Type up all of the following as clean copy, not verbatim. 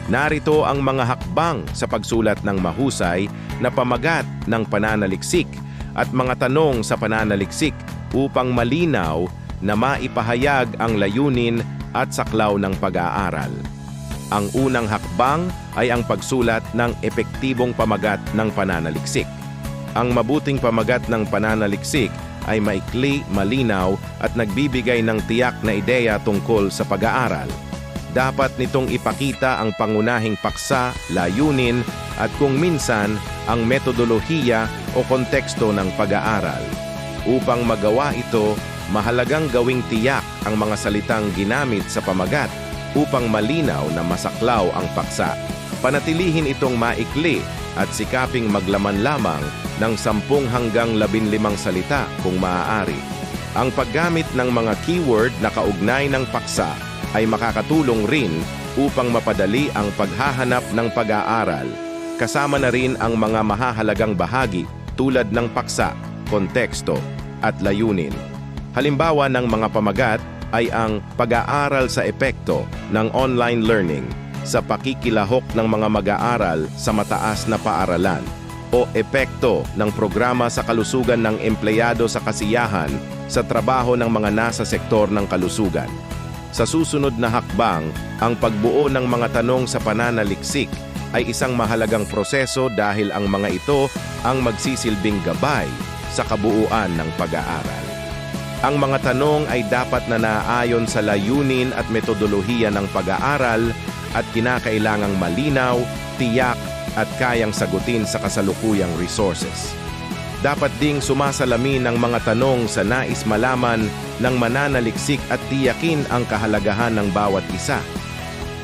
Narito ang mga hakbang sa pagsulat ng mahusay na pamagat ng pananaliksik at mga tanong sa pananaliksik upang malinaw na maipahayag ang layunin at saklaw ng pag-aaral. Ang unang hakbang ay ang pagsulat ng epektibong pamagat ng pananaliksik. Ang mabuting pamagat ng pananaliksik ay maikli, malinaw at nagbibigay ng tiyak na ideya tungkol sa pag-aaral. Dapat nitong ipakita ang pangunahing paksa, layunin at kung minsan ang metodolohiya o konteksto ng pag-aaral. Upang magawa ito, mahalagang gawing tiyak ang mga salitang ginamit sa pamagat upang malinaw na masaklaw ang paksa. Panatilihin itong maikli at sikaping maglaman lamang ng 10 hanggang 15 salita kung maaari. Ang paggamit ng mga keyword na kaugnay ng paksa ay makakatulong rin upang mapadali ang paghahanap ng pag-aaral. Kasama na rin ang mga mahahalagang bahagi tulad ng paksa, konteksto at layunin. Halimbawa ng mga pamagat ay ang pag-aaral sa epekto ng online learning sa pakikilahok ng mga mag-aaral sa mataas na paaralan o epekto ng programa sa kalusugan ng empleyado sa kasiyahan sa trabaho ng mga nasa sektor ng kalusugan. Sa susunod na hakbang, ang pagbuo ng mga tanong sa pananaliksik ay isang mahalagang proseso dahil ang mga ito ang magsisilbing gabay sa kabuuan ng pag-aaral. Ang mga tanong ay dapat na naaayon sa layunin at metodolohiya ng pag-aaral at kinakailangang malinaw, tiyak at kayang sagutin sa kasalukuyang resources. Dapat ding sumasalamin ang mga tanong sa nais malaman ng mananaliksik at tiyakin ang kahalagahan ng bawat isa.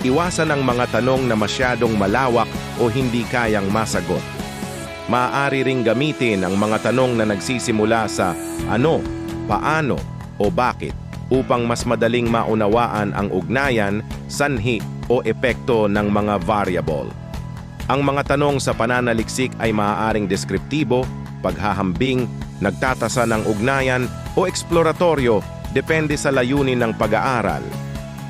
Iwasan ang mga tanong na masyadong malawak o hindi kayang masagot. Maaari ring gamitin ang mga tanong na nagsisimula sa ano, paano o bakit upang mas madaling maunawaan ang ugnayan, sanhi o epekto ng mga variable. Ang mga tanong sa pananaliksik ay maaaring deskriptibo, paghahambing, nagtatasa ng ugnayan o eksploratoryo depende sa layunin ng pag-aaral.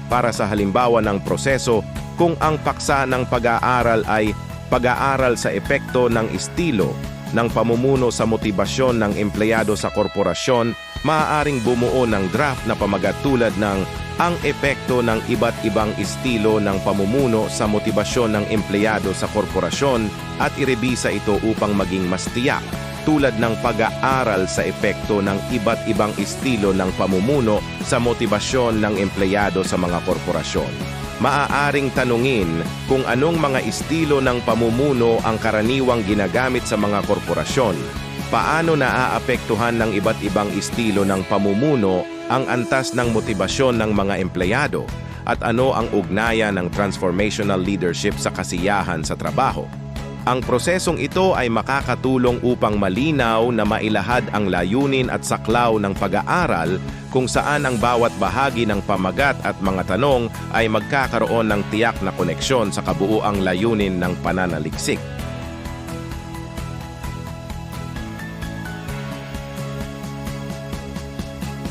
Para sa halimbawa ng proseso, kung ang paksa ng pag-aaral ay pag-aaral sa epekto ng estilo ng pamumuno sa motibasyon ng empleyado sa korporasyon, maaaring bumuo ng draft na pamagat tulad ng ang epekto ng iba't ibang estilo ng pamumuno sa motibasyon ng empleyado sa korporasyon at irebisa ito upang maging mas tiyak, tulad ng pag-aaral sa epekto ng iba't ibang estilo ng pamumuno sa motibasyon ng empleyado sa mga korporasyon. Maaaring tanungin kung anong mga estilo ng pamumuno ang karaniwang ginagamit sa mga korporasyon. Paano naaapektuhan ng iba't ibang estilo ng pamumuno ang antas ng motibasyon ng mga empleyado at ano ang ugnayan ng transformational leadership sa kasiyahan sa trabaho. Ang prosesong ito ay makakatulong upang malinaw na mailahad ang layunin at saklaw ng pag-aaral kung saan ang bawat bahagi ng pamagat at mga tanong ay magkakaroon ng tiyak na koneksyon sa kabuuang layunin ng pananaliksik.